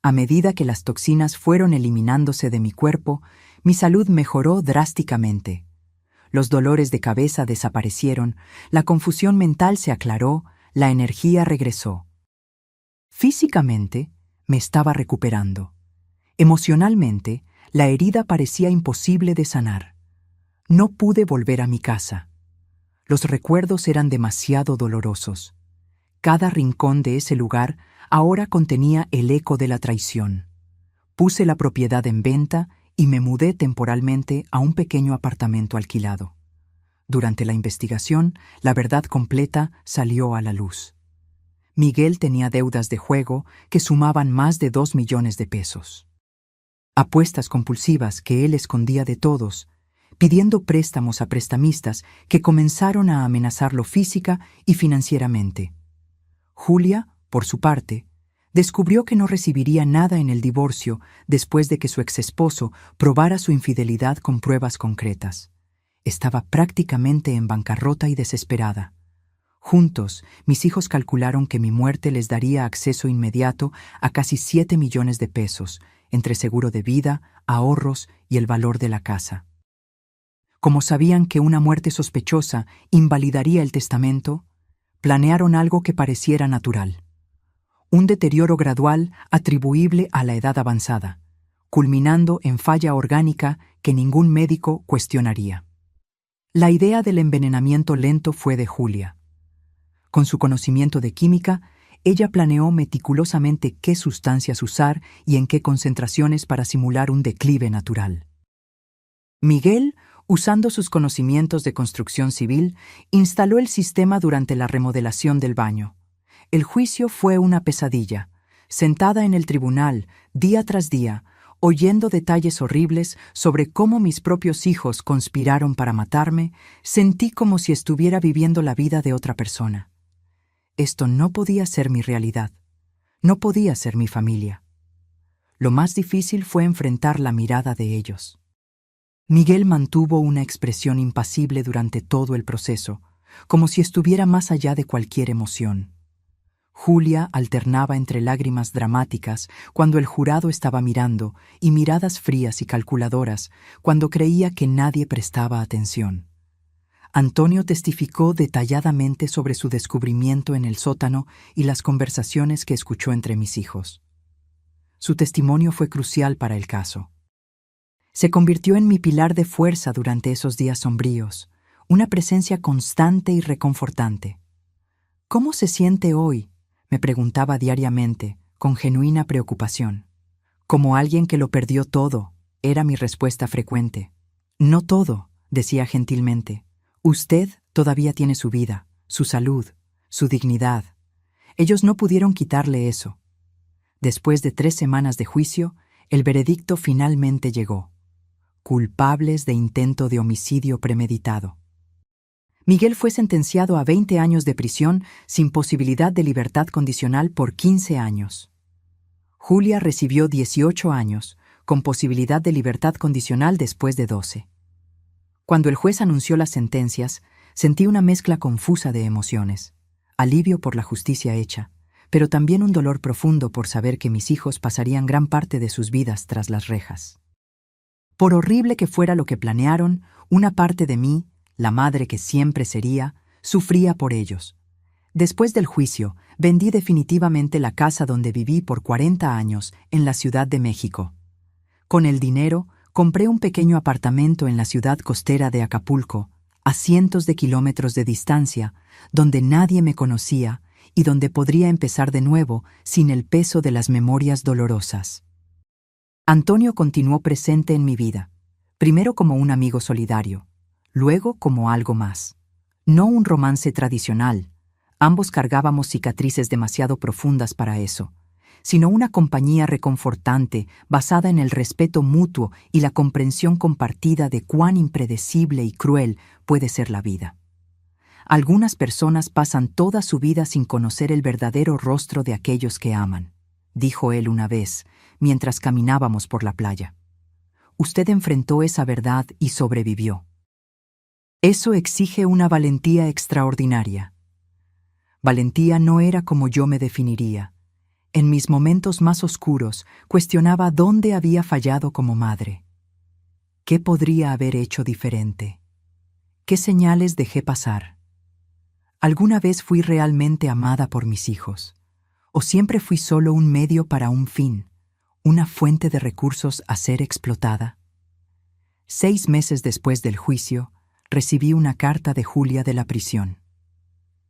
A medida que las toxinas fueron eliminándose de mi cuerpo, mi salud mejoró drásticamente. Los dolores de cabeza desaparecieron, la confusión mental se aclaró, la energía regresó. Físicamente, me estaba recuperando. Emocionalmente, la herida parecía imposible de sanar. No pude volver a mi casa. Los recuerdos eran demasiado dolorosos. Cada rincón de ese lugar ahora contenía el eco de la traición. Puse la propiedad en venta y me mudé temporalmente a un pequeño apartamento alquilado. Durante la investigación, la verdad completa salió a la luz. Miguel tenía deudas de juego que sumaban más de 2 millones de pesos. Apuestas compulsivas que él escondía de todos, pidiendo préstamos a prestamistas que comenzaron a amenazarlo física y financieramente. Julia, por su parte, descubrió que no recibiría nada en el divorcio después de que su exesposo probara su infidelidad con pruebas concretas. Estaba prácticamente en bancarrota y desesperada. Juntos, mis hijos calcularon que mi muerte les daría acceso inmediato a casi 7 millones de pesos, entre seguro de vida, ahorros y el valor de la casa. Como sabían que una muerte sospechosa invalidaría el testamento, planearon algo que pareciera natural. Un deterioro gradual atribuible a la edad avanzada, culminando en falla orgánica que ningún médico cuestionaría. La idea del envenenamiento lento fue de Julia. Con su conocimiento de química, ella planeó meticulosamente qué sustancias usar y en qué concentraciones para simular un declive natural. Miguel, usando sus conocimientos de construcción civil, instaló el sistema durante la remodelación del baño. El juicio fue una pesadilla. Sentada en el tribunal, día tras día, oyendo detalles horribles sobre cómo mis propios hijos conspiraron para matarme, sentí como si estuviera viviendo la vida de otra persona. Esto no podía ser mi realidad. No podía ser mi familia. Lo más difícil fue enfrentar la mirada de ellos. Miguel mantuvo una expresión impasible durante todo el proceso, como si estuviera más allá de cualquier emoción. Julia alternaba entre lágrimas dramáticas cuando el jurado estaba mirando y miradas frías y calculadoras cuando creía que nadie prestaba atención. Antonio testificó detalladamente sobre su descubrimiento en el sótano y las conversaciones que escuchó entre mis hijos. Su testimonio fue crucial para el caso. Se convirtió en mi pilar de fuerza durante esos días sombríos, una presencia constante y reconfortante. ¿Cómo se siente hoy?, me preguntaba diariamente, con genuina preocupación. Como alguien que lo perdió todo, era mi respuesta frecuente. No todo, decía gentilmente. Usted todavía tiene su vida, su salud, su dignidad. Ellos no pudieron quitarle eso. Después de 3 semanas de juicio, el veredicto finalmente llegó. Culpables de intento de homicidio premeditado. Miguel fue sentenciado a 20 años de prisión sin posibilidad de libertad condicional por 15 años. Julia recibió 18 años, con posibilidad de libertad condicional después de 12. Cuando el juez anunció las sentencias, sentí una mezcla confusa de emociones. Alivio por la justicia hecha, pero también un dolor profundo por saber que mis hijos pasarían gran parte de sus vidas tras las rejas. Por horrible que fuera lo que planearon, una parte de mí, la madre que siempre sería, Sufría por ellos. Después del juicio, vendí definitivamente la casa donde viví por 40 años en la Ciudad de México. Con el dinero, compré un pequeño apartamento en la ciudad costera de Acapulco, a cientos de kilómetros de distancia, donde nadie me conocía y donde podría empezar de nuevo sin el peso de las memorias dolorosas. Antonio continuó presente en mi vida, primero como un amigo solidario, luego como algo más. No un romance tradicional, ambos cargábamos cicatrices demasiado profundas para eso, sino una compañía reconfortante basada en el respeto mutuo y la comprensión compartida de cuán impredecible y cruel puede ser la vida. Algunas personas pasan toda su vida sin conocer el verdadero rostro de aquellos que aman, dijo él una vez, mientras caminábamos por la playa. Usted enfrentó esa verdad y sobrevivió. Eso exige una valentía extraordinaria. Valentía no era como yo me definiría. En mis momentos más oscuros, cuestionaba dónde había fallado como madre. ¿Qué podría haber hecho diferente? ¿Qué señales dejé pasar? ¿Alguna vez fui realmente amada por mis hijos? ¿O siempre fui solo un medio para un fin, una fuente de recursos a ser explotada? 6 meses después del juicio, recibí una carta de Julia de la prisión.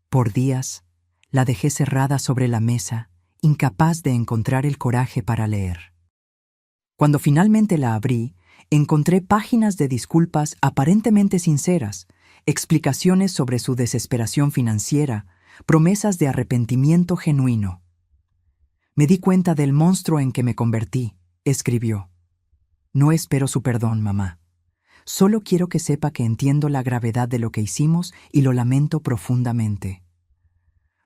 Por días, la dejé cerrada sobre la mesa, incapaz de encontrar el coraje para leer. Cuando finalmente la abrí, encontré páginas de disculpas aparentemente sinceras, explicaciones sobre su desesperación financiera, promesas de arrepentimiento genuino. Me di cuenta del monstruo en que me convertí, escribió. No espero su perdón, mamá. Solo quiero que sepa que entiendo la gravedad de lo que hicimos y lo lamento profundamente.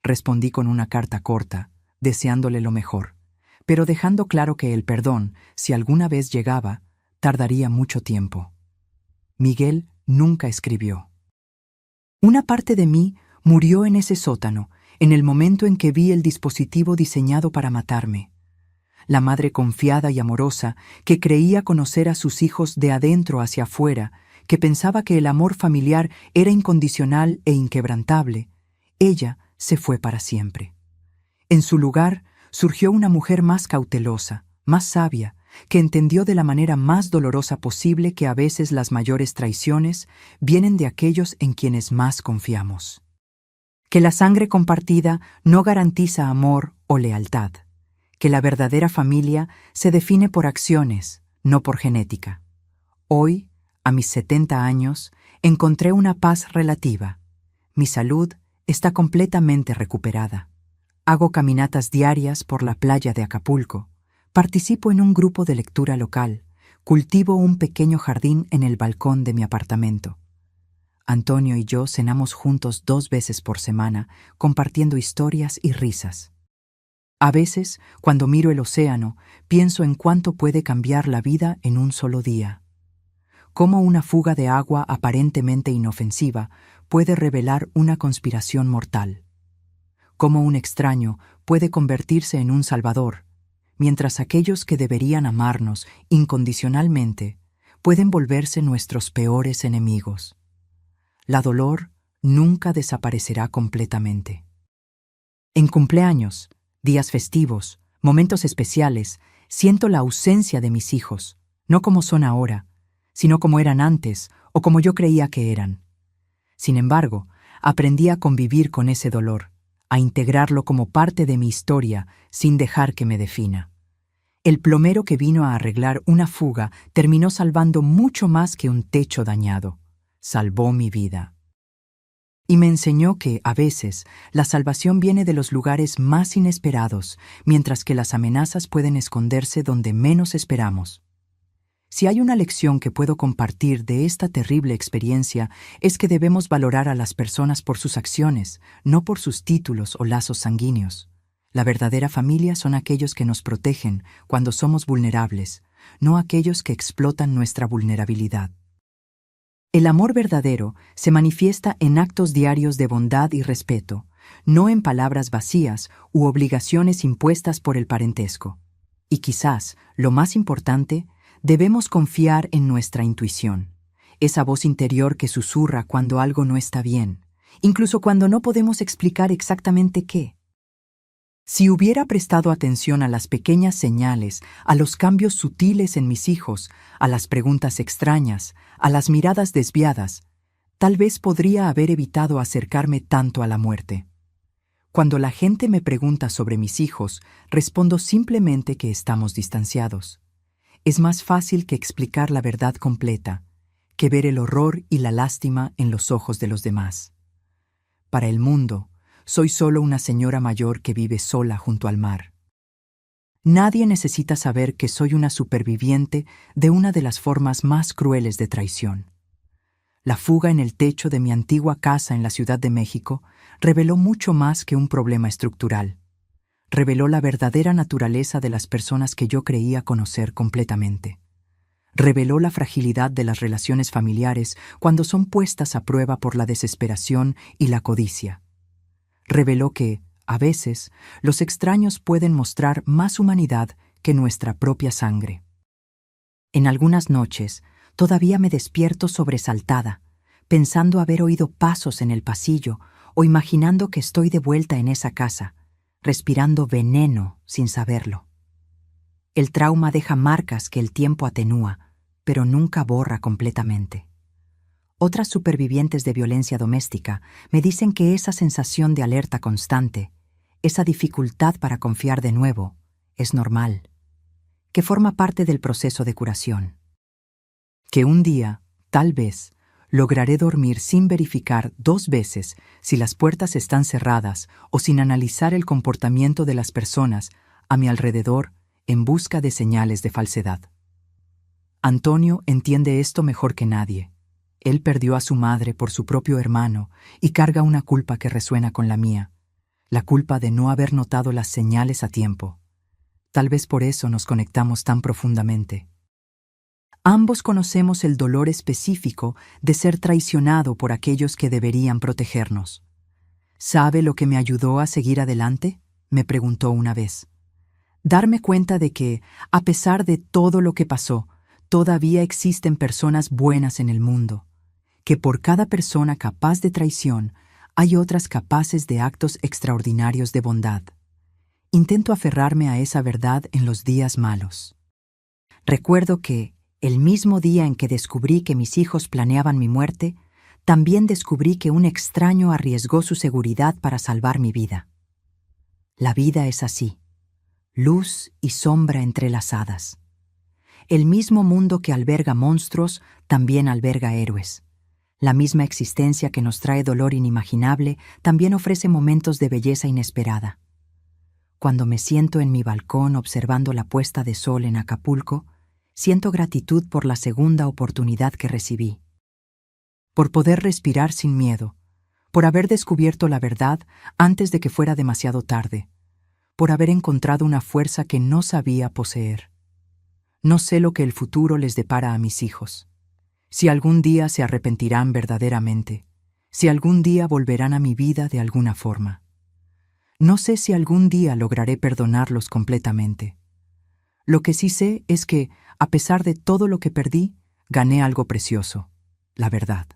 Respondí con una carta corta, deseándole lo mejor, pero dejando claro que el perdón, si alguna vez llegaba, tardaría mucho tiempo. Miguel nunca escribió. Una parte de mí murió en ese sótano, en el momento en que vi el dispositivo diseñado para matarme. La madre confiada y amorosa, que creía conocer a sus hijos de adentro hacia afuera, que pensaba que el amor familiar era incondicional e inquebrantable, ella se fue para siempre. En su lugar surgió una mujer más cautelosa, más sabia, que entendió de la manera más dolorosa posible que a veces las mayores traiciones vienen de aquellos en quienes más confiamos. Que la sangre compartida no garantiza amor o lealtad. Que la verdadera familia se define por acciones, no por genética. Hoy, a mis 70 años, encontré una paz relativa. Mi salud está completamente recuperada. Hago caminatas diarias por la playa de Acapulco. Participo en un grupo de lectura local. Cultivo un pequeño jardín en el balcón de mi apartamento. Antonio y yo cenamos juntos 2 veces por semana, compartiendo historias y risas. A veces, cuando miro el océano, pienso en cuánto puede cambiar la vida en un solo día. Cómo una fuga de agua aparentemente inofensiva puede revelar una conspiración mortal. Cómo un extraño puede convertirse en un salvador, mientras aquellos que deberían amarnos incondicionalmente pueden volverse nuestros peores enemigos. La dolor nunca desaparecerá completamente. En cumpleaños, días festivos, momentos especiales, siento la ausencia de mis hijos, no como son ahora, sino como eran antes o como yo creía que eran. Sin embargo, aprendí a convivir con ese dolor, a integrarlo como parte de mi historia sin dejar que me defina. El plomero que vino a arreglar una fuga terminó salvando mucho más que un techo dañado. Salvó mi vida. Y me enseñó que, a veces, la salvación viene de los lugares más inesperados, mientras que las amenazas pueden esconderse donde menos esperamos. Si hay una lección que puedo compartir de esta terrible experiencia, es que debemos valorar a las personas por sus acciones, no por sus títulos o lazos sanguíneos. La verdadera familia son aquellos que nos protegen cuando somos vulnerables, no aquellos que explotan nuestra vulnerabilidad. El amor verdadero se manifiesta en actos diarios de bondad y respeto, no en palabras vacías u obligaciones impuestas por el parentesco. Y quizás, lo más importante, debemos confiar en nuestra intuición, esa voz interior que susurra cuando algo no está bien, incluso cuando no podemos explicar exactamente qué. Si hubiera prestado atención a las pequeñas señales, a los cambios sutiles en mis hijos, a las preguntas extrañas, a las miradas desviadas, tal vez podría haber evitado acercarme tanto a la muerte. Cuando la gente me pregunta sobre mis hijos, respondo simplemente que estamos distanciados. Es más fácil que explicar la verdad completa, que ver el horror y la lástima en los ojos de los demás. Para el mundo, soy solo una señora mayor que vive sola junto al mar. Nadie necesita saber que soy una superviviente de una de las formas más crueles de traición. La fuga en el techo de mi antigua casa en la Ciudad de México reveló mucho más que un problema estructural. Reveló la verdadera naturaleza de las personas que yo creía conocer completamente. Reveló la fragilidad de las relaciones familiares cuando son puestas a prueba por la desesperación y la codicia. Reveló que, a veces, los extraños pueden mostrar más humanidad que nuestra propia sangre. En algunas noches, todavía me despierto sobresaltada, pensando haber oído pasos en el pasillo o imaginando que estoy de vuelta en esa casa, respirando veneno sin saberlo. El trauma deja marcas que el tiempo atenúa, pero nunca borra completamente. Otras supervivientes de violencia doméstica me dicen que esa sensación de alerta constante, esa dificultad para confiar de nuevo, es normal, que forma parte del proceso de curación. Que un día, tal vez, lograré dormir sin verificar 2 veces si las puertas están cerradas o sin analizar el comportamiento de las personas a mi alrededor en busca de señales de falsedad. Antonio entiende esto mejor que nadie. Él perdió a su madre por su propio hermano y carga una culpa que resuena con la mía, la culpa de no haber notado las señales a tiempo. Tal vez por eso nos conectamos tan profundamente. Ambos conocemos el dolor específico de ser traicionado por aquellos que deberían protegernos. ¿Sabe lo que me ayudó a seguir adelante?, me preguntó una vez. Darme cuenta de que, a pesar de todo lo que pasó, todavía existen personas buenas en el mundo, que por cada persona capaz de traición hay otras capaces de actos extraordinarios de bondad. Intento aferrarme a esa verdad en los días malos. Recuerdo que, el mismo día en que descubrí que mis hijos planeaban mi muerte, también descubrí que un extraño arriesgó su seguridad para salvar mi vida. La vida es así, luz y sombra entrelazadas. El mismo mundo que alberga monstruos también alberga héroes. La misma existencia que nos trae dolor inimaginable también ofrece momentos de belleza inesperada. Cuando me siento en mi balcón observando la puesta de sol en Acapulco, siento gratitud por la segunda oportunidad que recibí. Por poder respirar sin miedo, por haber descubierto la verdad antes de que fuera demasiado tarde, por haber encontrado una fuerza que no sabía poseer. No sé lo que el futuro les depara a mis hijos. Si algún día se arrepentirán verdaderamente, si algún día volverán a mi vida de alguna forma. No sé si algún día lograré perdonarlos completamente. Lo que sí sé es que, a pesar de todo lo que perdí, gané algo precioso, la verdad.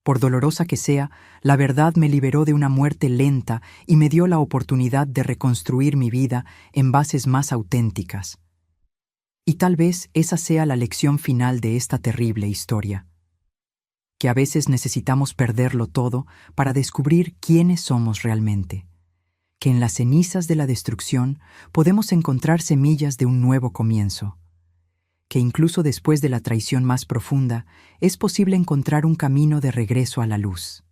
Por dolorosa que sea, la verdad me liberó de una muerte lenta y me dio la oportunidad de reconstruir mi vida en bases más auténticas. Y tal vez esa sea la lección final de esta terrible historia. Que a veces necesitamos perderlo todo para descubrir quiénes somos realmente. Que en las cenizas de la destrucción podemos encontrar semillas de un nuevo comienzo. Que incluso después de la traición más profunda, es posible encontrar un camino de regreso a la luz.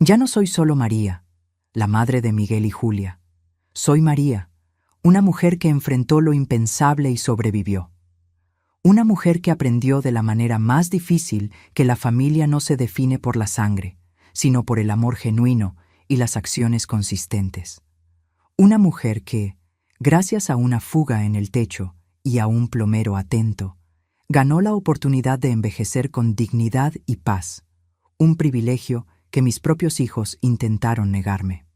Ya no soy solo María, la madre de Miguel y Julia. Soy María, una mujer que enfrentó lo impensable y sobrevivió. Una mujer que aprendió de la manera más difícil que la familia no se define por la sangre, sino por el amor genuino y las acciones consistentes. Una mujer que, gracias a una fuga en el techo y a un plomero atento, ganó la oportunidad de envejecer con dignidad y paz, un privilegio que mis propios hijos intentaron negarme.